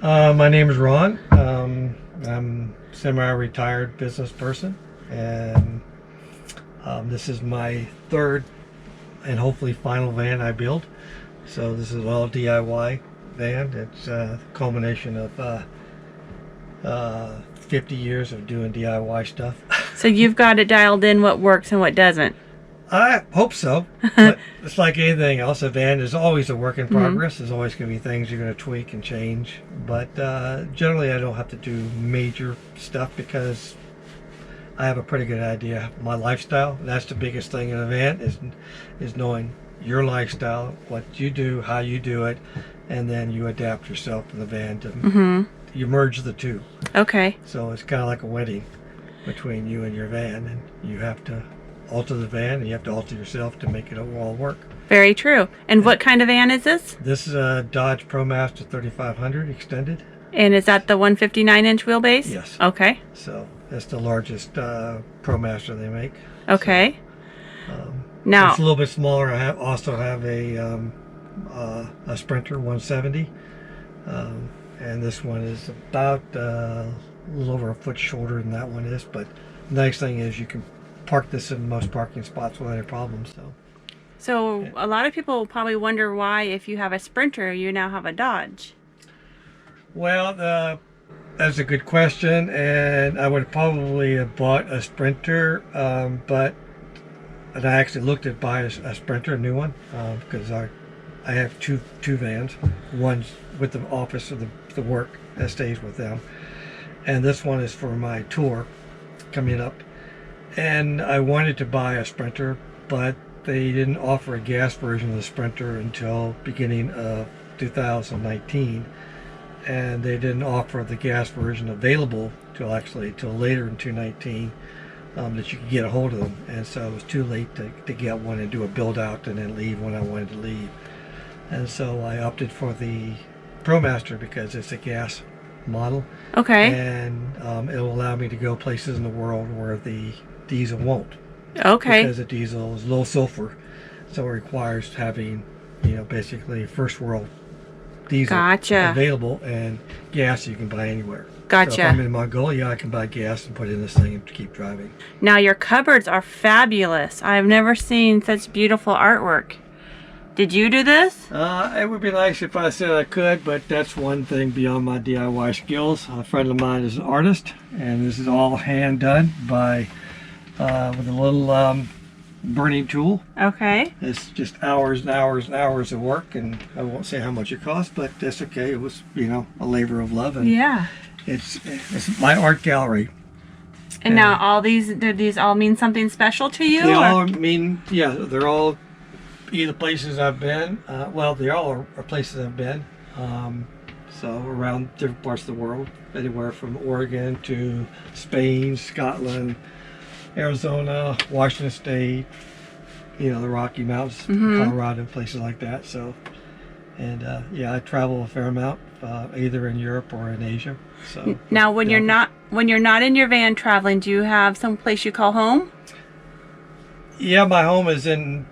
My name is Ron. I'm a semi-retired business person, and this is my third and hopefully final van I build. So this is an all DIY van. It's a culmination of 50 years of doing DIY stuff. So you've got it dialed in what works and what doesn't. I hope so, but it's like anything else. A van is always a work in progress. There's always going to be things you're going to tweak and change, but generally I don't have to do major stuff because I have a pretty good idea of my lifestyle. That's the biggest thing in a van is knowing your lifestyle, what you do, how you do it, and then you adapt yourself in the van to you merge the two. Okay. So it's kind of like a wedding between you and your van, and you have to alter the van and you have to alter yourself to make it all work. Very true. And what kind of van is this? This is a Dodge Promaster 3500 extended. And is that the 159-inch wheelbase? Yes. Okay. So that's the largest Promaster they make. Okay. So, now it's a little bit smaller. I also have a Sprinter 170, and this one is about a little over a foot shorter than that one is. But the nice thing is you can park this in most parking spots without any problems. So a lot of people will probably wonder why, if you have a Sprinter, you now have a Dodge. Well, that's a good question, and I would probably have bought a Sprinter, but I actually looked at buying a Sprinter, a new one, because I have two vans. One's with the office of the work that stays with them, and this one is for my tour coming up. And I wanted to buy a Sprinter, but they didn't offer a gas version of the Sprinter until beginning of 2019, and they didn't offer the gas version available till later in 2019 that you could get a hold of them. And so it was too late to get one and do a build out and then leave when I wanted to leave. And so I opted for the Promaster because it's a gas model. Okay. And it'll allow me to go places in the world where the diesel won't. Okay. Because the diesel is low sulfur, so it requires having, basically first world diesel available, and gas you can buy anywhere. Gotcha. So if I'm in Mongolia, I can buy gas and put in this thing and keep driving. Now your cupboards are fabulous. I've never seen such beautiful artwork. Did you do this? It would be nice if I said I could, but that's one thing beyond my DIY skills. A friend of mine is an artist, and this is all hand done by with a little burning tool. Okay. It's just hours and hours and hours of work, and I won't say how much it cost, but that's okay. It was, a labor of love, and yeah, it's my art gallery. And now all do these all mean something special to you? They all mean, they're all either places I've been. Well, they all are places I've been. So around different parts of the world, anywhere from Oregon to Spain, Scotland, Arizona, Washington State, the Rocky Mountains, Colorado, places like that. So, and I travel a fair amount, either in Europe or in Asia. So now, when you're not in your van traveling, do you have some place you call home? Yeah, my home is in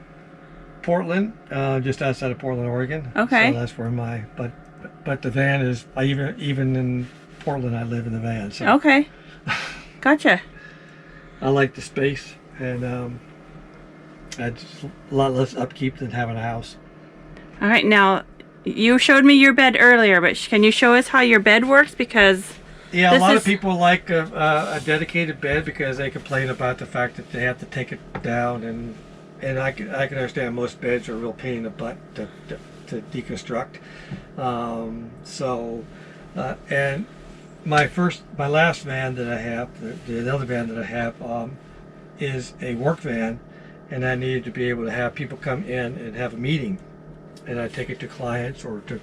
Portland, just outside of Portland, Oregon. Okay. So that's where but the van is. Even in Portland, I live in the van. So. Okay. Gotcha. I like the space, and it's a lot less upkeep than having a house. All right, now you showed me your bed earlier, but can you show us how your bed works? Because a lot of people like a dedicated bed because they complain about the fact that they have to take it down, and I can understand most beds are a real pain in the butt to deconstruct. And my last van that I have, the other van that I have, is a work van, and I needed to be able to have people come in and have a meeting, and I take it to clients or to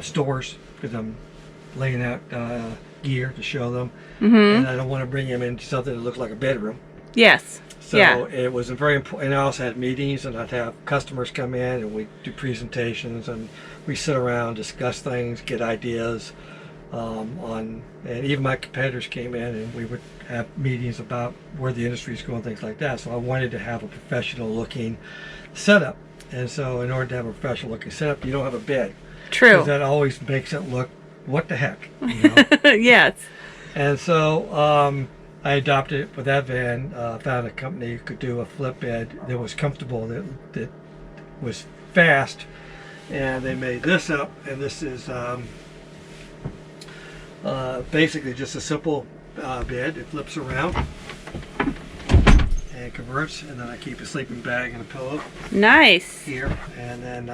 stores because I'm laying out gear to show them, and I don't want to bring them into something that looks like a bedroom. Yes. So it was a very important, and I also had meetings, and I'd have customers come in, and we do presentations, and we sit around, discuss things, get ideas, and even my competitors came in, and we would have meetings about where the industry is going, things like that. So I wanted to have a professional looking setup, and so in order to have a professional looking setup, you don't have a bed. True. 'Cause that always makes it look, what the heck, you know? Yes. And so I adopted it with that van. Found a company who could do a flip bed that was comfortable, that was fast, and they made this up. And this is basically just a simple bed. It flips around and converts, and then I keep a sleeping bag and a pillow Nice. here, and then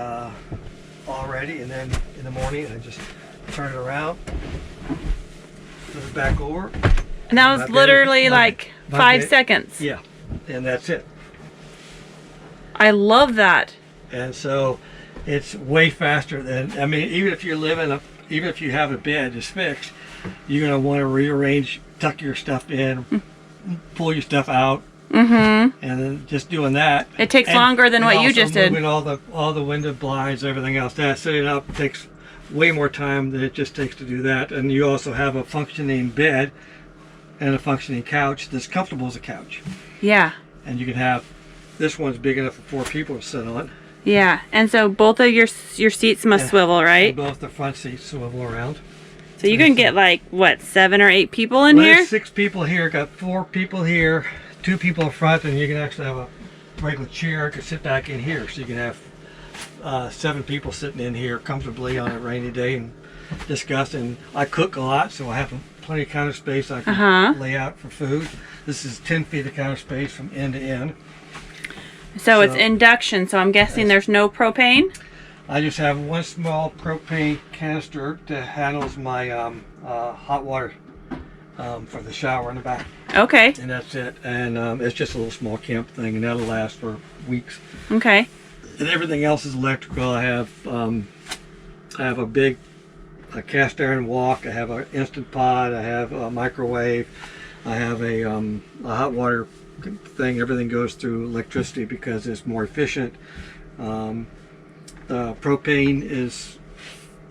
all ready. And then in the morning I just turn it around, flip it back over. And that was literally like 5 seconds. Yeah, and that's it. I love that. And so it's way faster than, I mean, even if you have a bed that's fixed, you're going to want to rearrange, tuck your stuff in, pull your stuff out, and then just doing that. It takes longer than what you just did. Moving all the window blinds, everything else. That setting up takes way more time than it just takes to do that. And you also have a functioning bed and a functioning couch that's comfortable as a couch. Yeah. And you can have, this one's big enough for 4 people to sit on. Yeah. And so both of your seats must swivel, right? And both the front seats swivel around. So you can get like, what, 7 or 8 people in here? There's 6 people here, got 4 people here, 2 people in front, and you can actually have a regular chair to sit back in here. So you can have 7 people sitting in here comfortably on a rainy day and discuss. And I cook a lot, so I have plenty of counter space I can lay out for food. This is 10 feet of counter space from end to end. So it's induction, so I'm guessing there's no propane? I just have one small propane canister that handles my hot water for the shower in the back. Okay. And that's it. And it's just a little small camp thing, and that'll last for weeks. Okay. And everything else is electrical. I have a big cast iron wok. I have an Instant Pot. I have a microwave. I have a hot water thing. Everything goes through electricity because it's more efficient. Propane is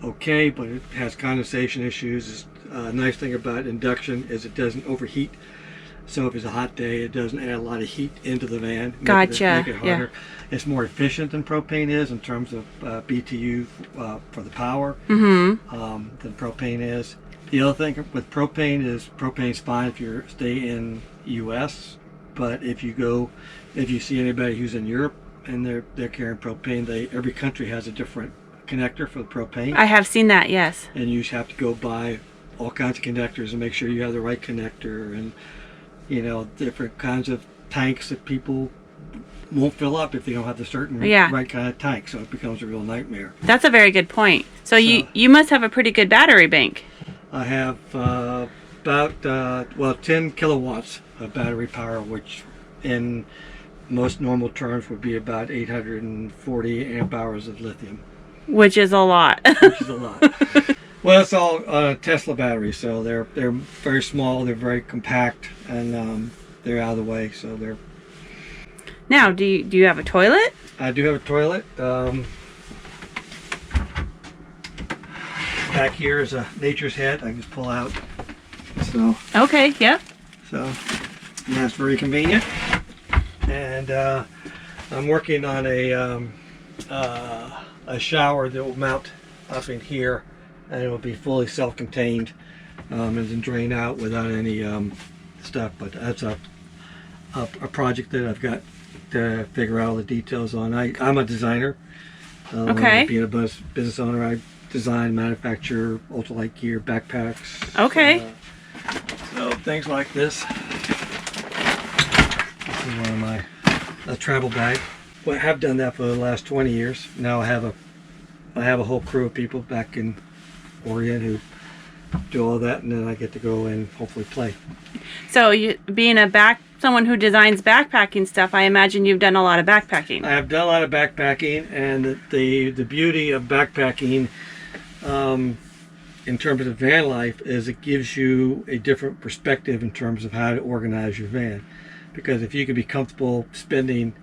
okay, but it has condensation issues. A nice thing about induction is it doesn't overheat. So if it's a hot day, it doesn't add a lot of heat into the van. Gotcha. Make it hotter. Yeah. It's more efficient than propane is in terms of BTU for the power than propane is. The other thing with propane is propane's fine if you stay in U.S. But if you see anybody who's in Europe and they're carrying propane, every country has a different connector for the propane. I have seen that, yes. And you have to go buy all kinds of connectors and make sure you have the right connector, and different kinds of tanks that people won't fill up if they don't have the certain right kind of tank. So it becomes a real nightmare. That's a very good point. So you must have a pretty good battery bank. I have about 10 kilowatts of battery power, which in most normal terms would be about 840 amp hours of lithium. Which is a lot. Which is a lot. Well, it's all Tesla batteries, so they're very small, they're very compact, and they're out of the way. So they're. Now, do you have a toilet? I do have a toilet. Back here is a nature's head. I can just pull out. So. Okay. Yep. So, and that's very convenient. And I'm working on a shower that will mount up in here, and it will be fully self-contained and then drain out without any stuff. But that's a project that I've got to figure out all the details on. I'm a designer. Okay. Being a business owner, I design, manufacture ultralight gear, backpacks. Okay. So things like this. This is one of my travel bag. Well, I have done that for the last 20 years. Now I have a whole crew of people back in Oregon who do all that, and then I get to go and hopefully play. So you being someone who designs backpacking stuff, I imagine you've done a lot of backpacking. I have done a lot of backpacking, and the beauty of backpacking in terms of van life is it gives you a different perspective in terms of how to organize your van. Because if you can be comfortable spending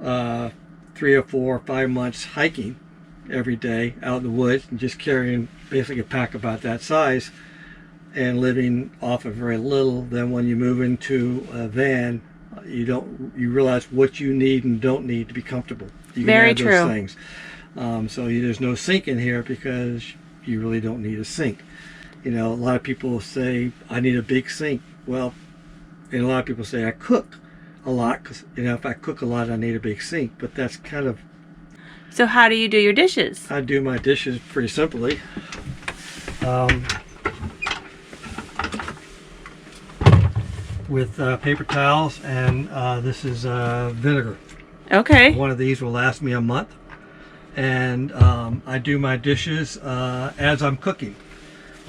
3 or 4 or 5 months hiking every day out in the woods and just carrying basically a pack about that size and living off of very little, then when you move into a van, you realize what you need and don't need to be comfortable. You can Very add true. those things. So there's no sink in here because you really don't need a sink. You know, a lot of people say, I need a big sink. Well, and a lot of people say I cook a lot because, you know, if I cook a lot, I need a big sink. But that's kind of... So how do you do your dishes? I do my dishes pretty simply. With paper towels, and this is vinegar. Okay. One of these will last me a month. And I do my dishes as I'm cooking.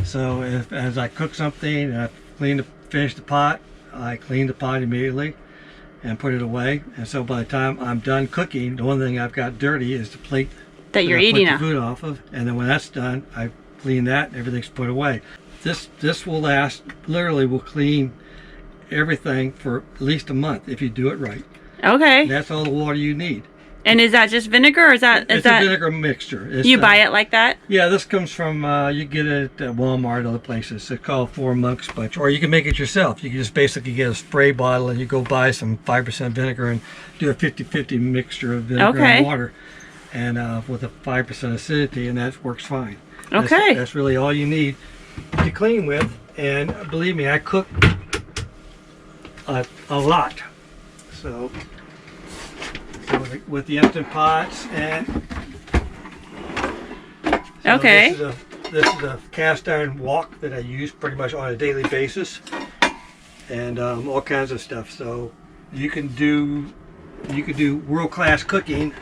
So as I cook something and I finish the pot, I clean the pot immediately and put it away. And so by the time I'm done cooking, the only thing I've got dirty is the plate That you're I eating put on. the food off of. And then when that's done, I clean that and everything's put away. This will last, literally will clean everything for at least a month if you do it right. Okay. That's all the water you need. And is that just vinegar, or is that It's a vinegar mixture. It's, you buy it like that? Yeah, this comes from, you get it at Walmart, other places. It's called Four Monks Bunch. Or you can make it yourself. You can just basically get a spray bottle and you go buy some 5% vinegar and do a 50-50 mixture of vinegar and water. And with a 5% acidity, and that works fine. Okay. That's really all you need to clean with. And believe me, I cook a lot. So with the Instant Pots, and so okay, this is a cast iron wok that I use pretty much on a daily basis, and all kinds of stuff. So you can do world-class cooking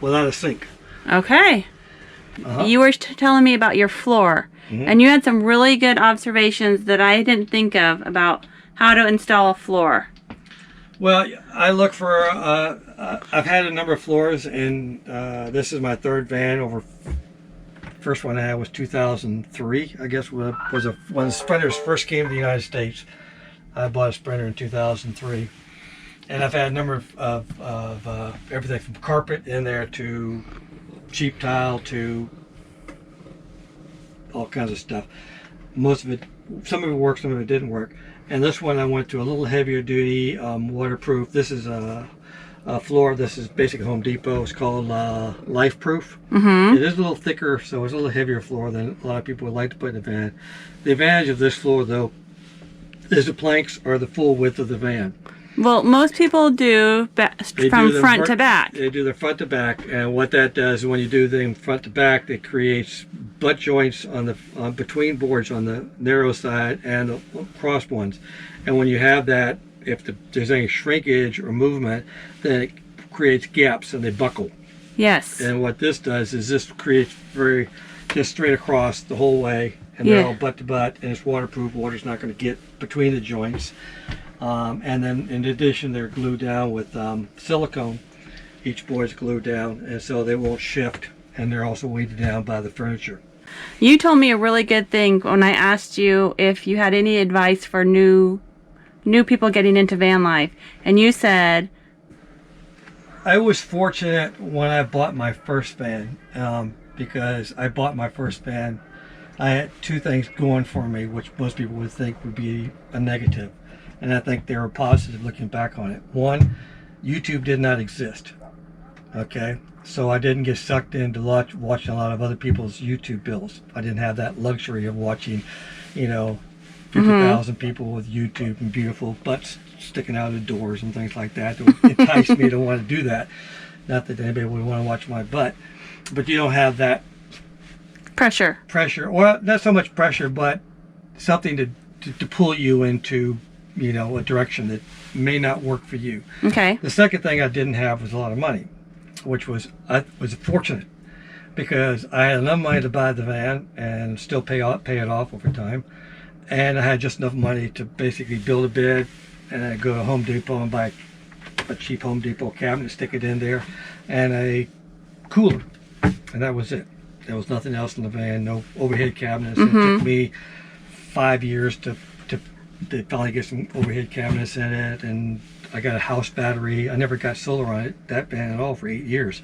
without a sink. okay. You were telling me about your floor, and you had some really good observations that I didn't think of about how to install a floor. Well, I look for, I've had a number of floors, and this is my third van. First one I had was 2003, I guess, when the Sprinters first came to the United States. I bought a Sprinter in 2003. And I've had a number of everything from carpet in there to cheap tile to all kinds of stuff. Most of it, some of it worked, some of it didn't work. And this one I went to a little heavier duty, waterproof. This is a floor. This is basically Home Depot. It's called Life Proof. It is a little thicker, so it's a little heavier floor than a lot of people would like to put in the van. The advantage of this floor, though, is the planks are the full width of the van. Well, most people do from front to back. They do the front to back, and what that does is when you do them front to back, it creates butt joints on the between boards on the narrow side and the cross ones. And when you have that, if there's any shrinkage or movement, then it creates gaps and they buckle. Yes. And what this does is this creates just straight across the whole way, and they're all butt to butt, and it's waterproof. Water's not going to get between the joints. And then in addition, they're glued down with silicone. Each board's glued down, and so they won't shift, and they're also weighted down by the furniture. You told me a really good thing when I asked you if you had any advice for new people getting into van life, and you said, I was fortunate when I bought my first van, because I bought my first van. I had two things going for me, which most people would think would be a negative. And I think they were positive looking back on it. One, YouTube did not exist. Okay, so I didn't get sucked into watching a lot of other people's YouTube builds. I didn't have that luxury of watching, 50,000 people with YouTube and beautiful butts sticking out of the doors and things like that. It would entice me to want to do that. Not that anybody would want to watch my butt, but you don't have that pressure. Well, not so much pressure, but something to pull you into a direction that may not work for you. Okay. The second thing I didn't have was a lot of money, which was fortunate, because I had enough money to buy the van and still pay it off over time, and I had just enough money to basically build a bed, and I go to Home Depot and buy a cheap Home Depot cabinet, stick it in there, and a cooler, and that was it. There was nothing else in the van, no overhead cabinets. It took me 5 years to finally get some overhead cabinets in it, and I got a house battery. I never got solar on it, that van at all, for 8 years.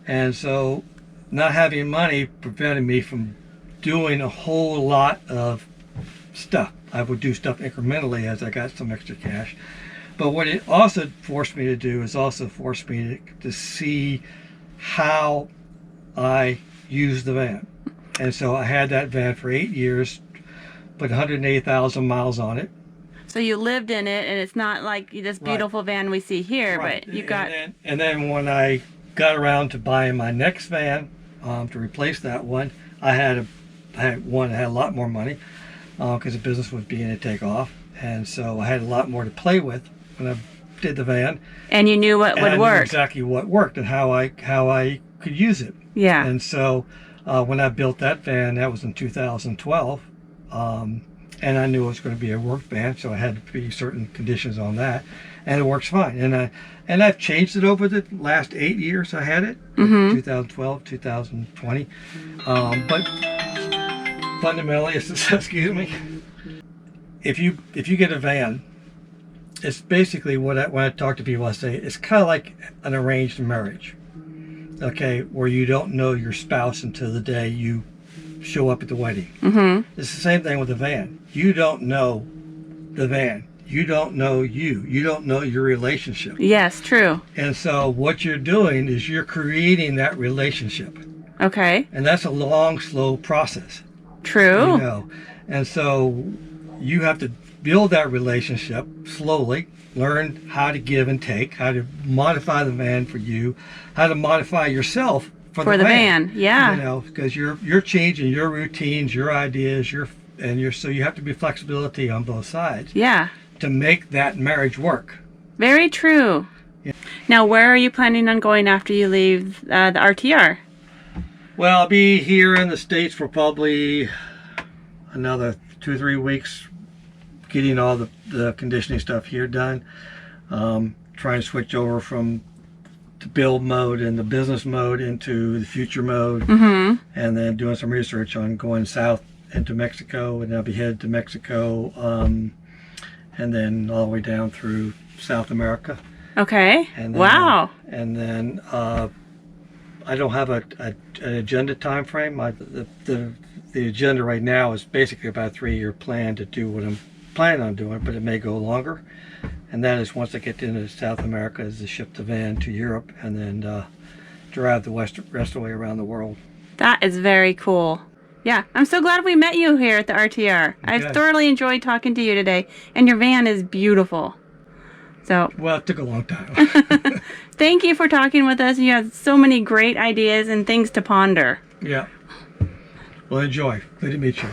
And so not having money prevented me from doing a whole lot of stuff. I would do stuff incrementally as I got some extra cash. But what it also forced me to do is also forced me to see how I used the van. And so I had that van for 8 years, put 180,000 miles on it. So you lived in it, and it's not like this beautiful van we see here, Right. but you got... And then when I got around to buying my next van, to replace that one, I had one that had a lot more money, because the business was beginning to take off. And so I had a lot more to play with when I did the van. And you knew what would I work. knew exactly what worked and how I could use it. Yeah. And so when I built that van, that was in 2012, and I knew it was going to be a work van, so I had to be certain conditions on that, and it works fine. And I've changed it over the last 8 years. I had it, 2012, 2020, but fundamentally, excuse me, if you get a van, it's basically when I talk to people, I say it's kind of like an arranged marriage, okay, where you don't know your spouse until the day you show up at the wedding. It's the same thing with the van. You don't know the van. You don't know you. You don't know your relationship. Yes, true. And so what you're doing is you're creating that relationship. Okay. And that's a long, slow process. True. You know. And so you have to build that relationship slowly, learn how to give and take, how to modify the van for you, how to modify yourself for the van. Yeah. You know, because you're changing your routines, your ideas, so you have to be flexibility on both sides. Yeah. To make that marriage work. Very true. Yeah. Now, where are you planning on going after you leave the RTR? Well, I'll be here in the States for probably another 2-3 weeks, getting all the conditioning stuff here done. Trying to switch over from the build mode and the business mode into the future mode, and then doing some research on going south into Mexico, and I'll be headed to Mexico, and then all the way down through South America. Okay. And then, wow. And then I don't have an agenda time frame. The agenda right now is basically about a 3-year plan to do what I'm planning on doing, but it may go longer. And that is once I get into South America, is to ship the van to Europe and then drive the rest of the way around the world. That is very cool. Yeah, I'm so glad we met you here at the RTR. Okay. I've thoroughly enjoyed talking to you today, and your van is beautiful. So, well, it took a long time. Thank you for talking with us. You have so many great ideas and things to ponder. Yeah. Well, enjoy. Good to meet you.